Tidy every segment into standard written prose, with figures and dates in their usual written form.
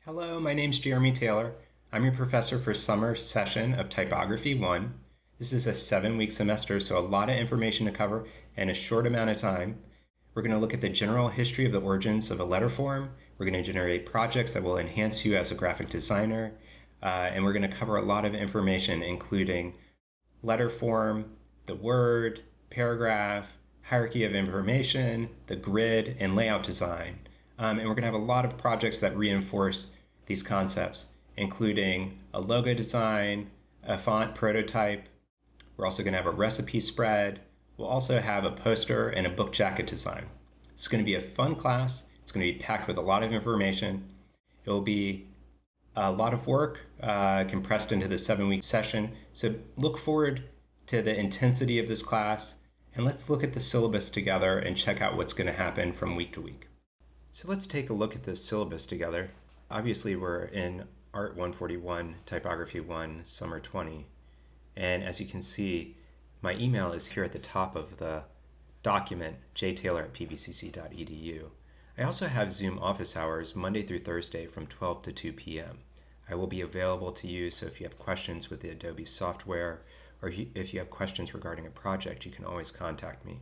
Hello, my name's Jeremy Taylor. I'm your professor for summer session of Typography 1. This is a 7-week semester, so a lot of information to cover in a short amount of time. We're going to look at the general history of the origins of a letter form. We're going to generate projects that will enhance you as a graphic designer. And we're going to cover a lot of information, including letter form, the word, paragraph, hierarchy of information, the grid, and layout design. And we're going to have a lot of projects that reinforce these concepts, including a logo design, a font prototype. We're also going to have a recipe spread. We'll also have a poster and a book jacket design. It's going to be a fun class. It's going to be packed with a lot of information. It will be a lot of work compressed into the 7-week session. So look forward to the intensity of this class, and let's look at the syllabus together and check out what's going to happen from week to week. So let's take a look at this syllabus together. Obviously, we're in Art 141, Typography 1, Summer 20. And as you can see, my email is here at the top of the document, jtaylor@pvcc.edu. I also have Zoom office hours Monday through Thursday from 12 to 2 p.m. I will be available to you, so if you have questions with the Adobe software, or if you have questions regarding a project, you can always contact me.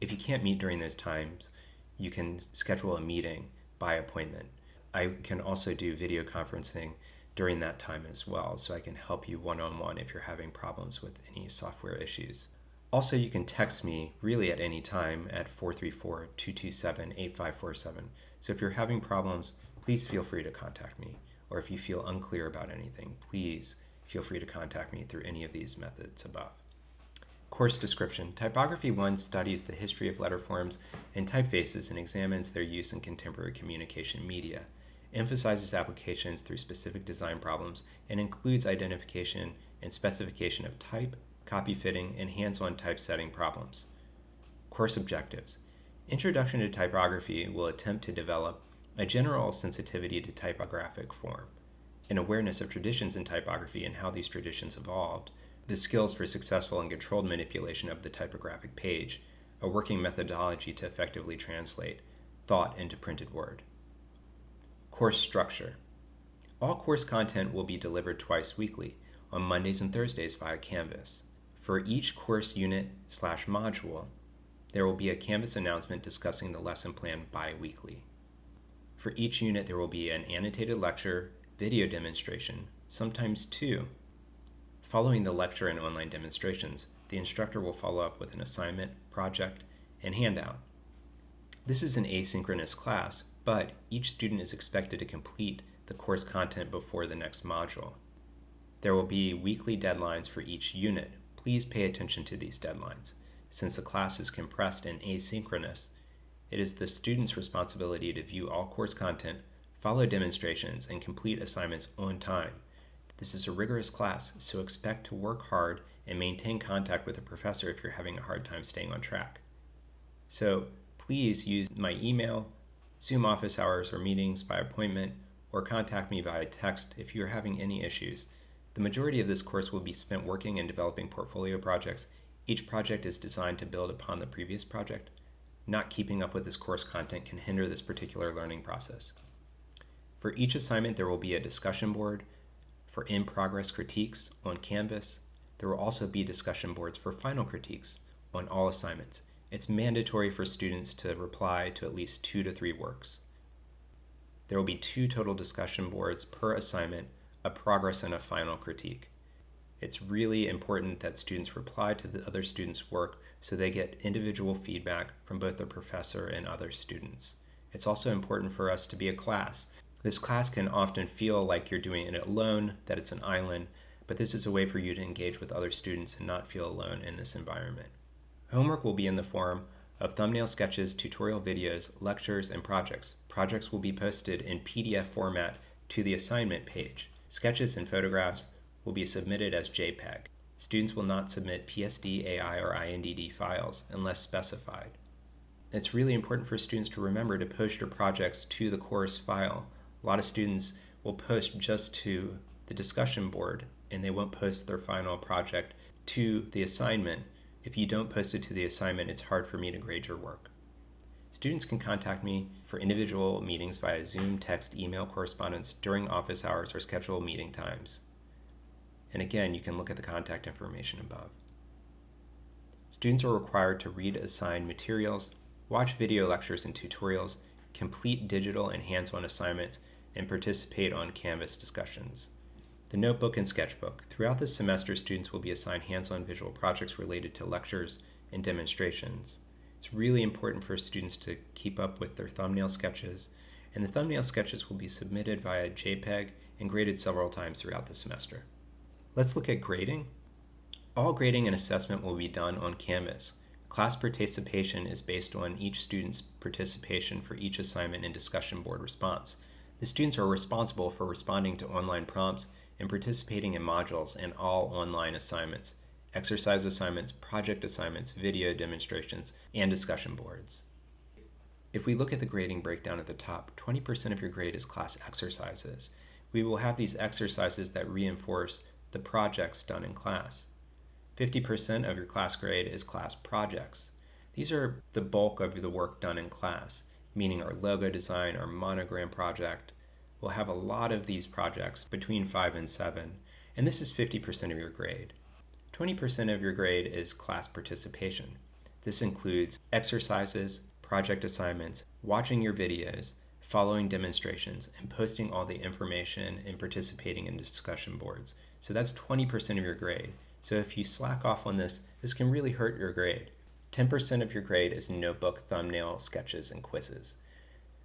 If you can't meet during those times, you can schedule a meeting by appointment. I can also do video conferencing during that time as well, so I can help you one-on-one if you're having problems with any software issues. Also, you can text me really at any time at 434-227-8547. So if you're having problems, please feel free to contact me. Or if you feel unclear about anything, please feel free to contact me through any of these methods above. Course description. Typography 1 studies the history of letter forms and typefaces and examines their use in contemporary communication media, emphasizes applications through specific design problems, and includes identification and specification of type, copy fitting, and hands-on typesetting problems. Course objectives. Introduction to Typography will attempt to develop a general sensitivity to typographic form, an awareness of traditions in typography and how these traditions evolved, the skills for successful and controlled manipulation of the typographic page, a working methodology to effectively translate thought into printed word. Course structure. All course content will be delivered twice weekly, on Mondays and Thursdays via Canvas. For each course unit/module, there will be a Canvas announcement discussing the lesson plan bi-weekly. For each unit, there will be an annotated lecture, video demonstration, sometimes two. Following the lecture and online demonstrations, the instructor will follow up with an assignment, project, and handout. This is an asynchronous class, but each student is expected to complete the course content before the next module. There will be weekly deadlines for each unit. Please pay attention to these deadlines. Since the class is compressed and asynchronous, it is the student's responsibility to view all course content, follow demonstrations, and complete assignments on time. This is a rigorous class, so expect to work hard and maintain contact with a professor if you're having a hard time staying on track. So please use my email, Zoom office hours or meetings by appointment, or contact me via text if you're having any issues. The majority of this course will be spent working and developing portfolio projects. Each project is designed to build upon the previous project. Not keeping up with this course content can hinder this particular learning process. For each assignment, there will be a discussion board for in-progress critiques on Canvas. There will also be discussion boards for final critiques on all assignments. It's mandatory for students to reply to at least 2 to 3 works. There will be 2 total discussion boards per assignment, a progress and a final critique. It's really important that students reply to the other students' work so they get individual feedback from both the professor and other students. It's also important for us to be a class. This class can often feel like you're doing it alone, that it's an island, but this is a way for you to engage with other students and not feel alone in this environment. Homework will be in the form of thumbnail sketches, tutorial videos, lectures, and projects. Projects will be posted in PDF format to the assignment page. Sketches and photographs will be submitted as JPEG. Students will not submit PSD, AI, or INDD files unless specified. It's really important for students to remember to post your projects to the course file. A lot of students will post just to the discussion board and they won't post their final project to the assignment. If you don't post it to the assignment, it's hard for me to grade your work. Students can contact me for individual meetings via Zoom, text, email correspondence during office hours or scheduled meeting times. And again, you can look at the contact information above. Students are required to read assigned materials, watch video lectures and tutorials, complete digital and hands-on assignments, and participate on Canvas discussions. The notebook and sketchbook. Throughout the semester, students will be assigned hands-on visual projects related to lectures and demonstrations. It's really important for students to keep up with their thumbnail sketches, and the thumbnail sketches will be submitted via JPEG and graded several times throughout the semester. Let's look at grading. All grading and assessment will be done on Canvas. Class participation is based on each student's participation for each assignment and discussion board response. The students are responsible for responding to online prompts and participating in modules and all online assignments, exercise assignments, project assignments, video demonstrations, and discussion boards. If we look at the grading breakdown at the top, 20% of your grade is class exercises. We will have these exercises that reinforce the projects done in class. 50% of your class grade is class projects. These are the bulk of the work done in class, meaning our logo design, our monogram project. We'll have a lot of these projects between 5 and 7, and this is 50% of your grade. 20% of your grade is class participation. This includes exercises, project assignments, watching your videos, following demonstrations, and posting all the information and participating in discussion boards. So that's 20% of your grade. So if you slack off on this, this can really hurt your grade. 10% of your grade is notebook, thumbnail, sketches, and quizzes.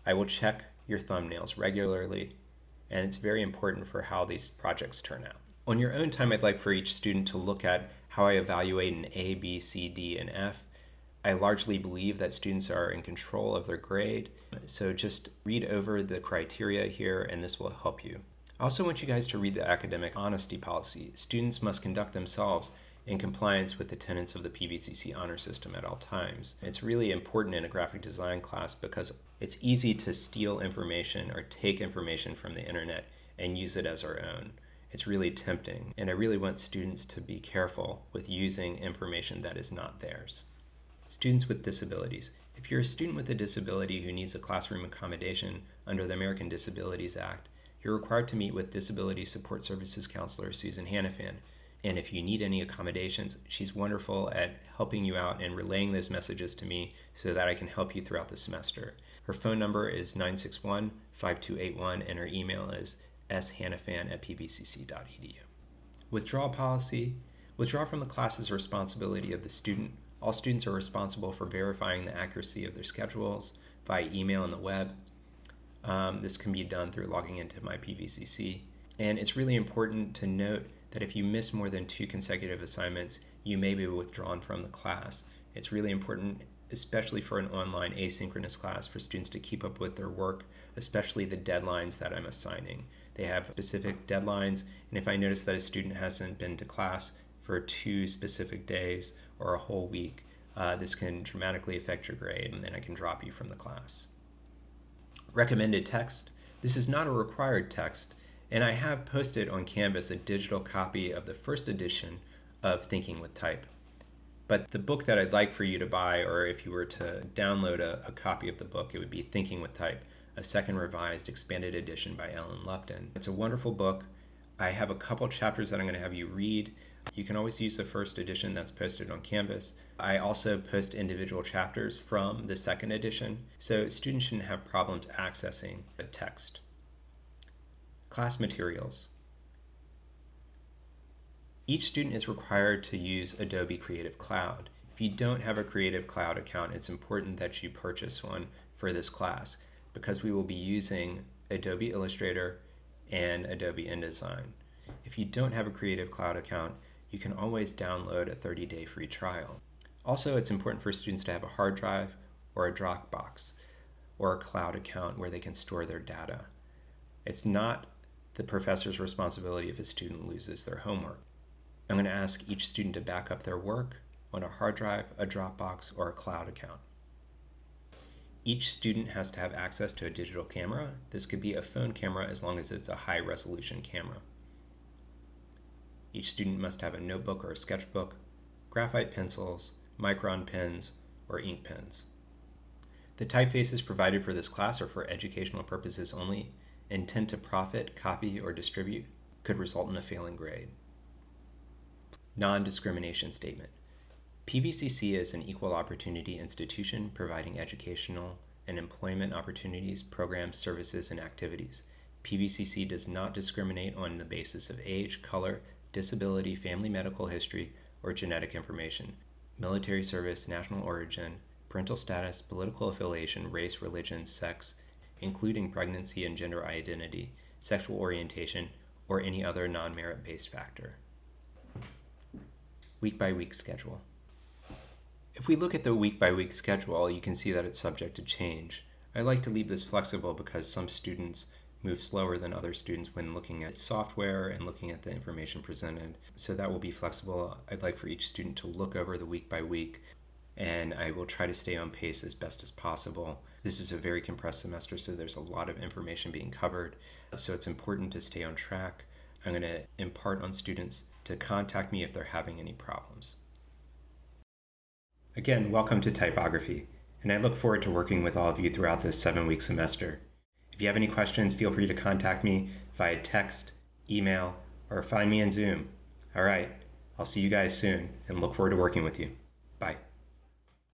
I will check your thumbnails regularly, and it's very important for how these projects turn out. On your own time, I'd like for each student to look at how I evaluate an A, B, C, D, and F. I largely believe that students are in control of their grade, so just read over the criteria here, and this will help you. I also want you guys to read the academic honesty policy. Students must conduct themselves in compliance with the tenets of the PVCC honor system at all times. It's really important in a graphic design class because it's easy to steal information or take information from the internet and use it as our own. It's really tempting, and I really want students to be careful with using information that is not theirs. Students with disabilities. If you're a student with a disability who needs a classroom accommodation under the American Disabilities Act, you're required to meet with Disability Support Services Counselor Susan Hannafan. And if you need any accommodations, she's wonderful at helping you out and relaying those messages to me so that I can help you throughout the semester. Her phone number is 961-5281, and her email is shannafan@pvcc.edu. Withdrawal policy. Withdrawal from the class is a responsibility of the student. All students are responsible for verifying the accuracy of their schedules via email and the web. This can be done through logging into my PVCC. And it's really important to note that if you miss more than 2 consecutive assignments, you may be withdrawn from the class. It's really important, especially for an online asynchronous class, for students to keep up with their work, especially the deadlines that I'm assigning. They have specific deadlines, and if I notice that a student hasn't been to class for 2 specific days or a whole week, this can dramatically affect your grade, and then I can drop you from the class. Recommended text. This is not a required text, and I have posted on Canvas a digital copy of the first edition of Thinking with Type. But the book that I'd like for you to buy, or if you were to download a copy of the book, it would be Thinking with Type, a second revised expanded edition by Ellen Lupton. It's a wonderful book. I have a couple chapters that I'm going to have you read. You can always use the first edition that's posted on Canvas. I also post individual chapters from the second edition, so students shouldn't have problems accessing the text. Class materials. Each student is required to use Adobe Creative Cloud. If you don't have a Creative Cloud account, it's important that you purchase one for this class because we will be using Adobe Illustrator and Adobe InDesign. If you don't have a Creative Cloud account, you can always download a 30-day free trial. Also, it's important for students to have a hard drive or a Dropbox or a cloud account where they can store their data. It's not the professor's responsibility if a student loses their homework. I'm going to ask each student to back up their work on a hard drive, a Dropbox, or a cloud account. Each student has to have access to a digital camera. This could be a phone camera as long as it's a high-resolution camera. Each student must have a notebook or a sketchbook, graphite pencils, micron pens, or ink pens. The typefaces provided for this class are for educational purposes only. Intent to profit, copy, or distribute could result in a failing grade. Non-discrimination statement. PVCC is an equal opportunity institution providing educational and employment opportunities, programs, services, and activities. PVCC does not discriminate on the basis of age, color, disability, family medical history, or genetic information, military service, national origin, parental status, political affiliation, race, religion, sex, including pregnancy and gender identity, sexual orientation, or any other non-merit-based factor. Week-by-week schedule. If we look at the week-by-week schedule, you can see that it's subject to change. I like to leave this flexible because some students move slower than other students when looking at software and looking at the information presented. So that will be flexible. I'd like for each student to look over the week-by-week, and I will try to stay on pace as best as possible. This is a very compressed semester, so there's a lot of information being covered. So it's important to stay on track. I'm going to impart on students to contact me if they're having any problems. Again, welcome to typography, and I look forward to working with all of you throughout this 7-week semester. If you have any questions, feel free to contact me via text, email, or find me in Zoom. All right, I'll see you guys soon and look forward to working with you. Bye.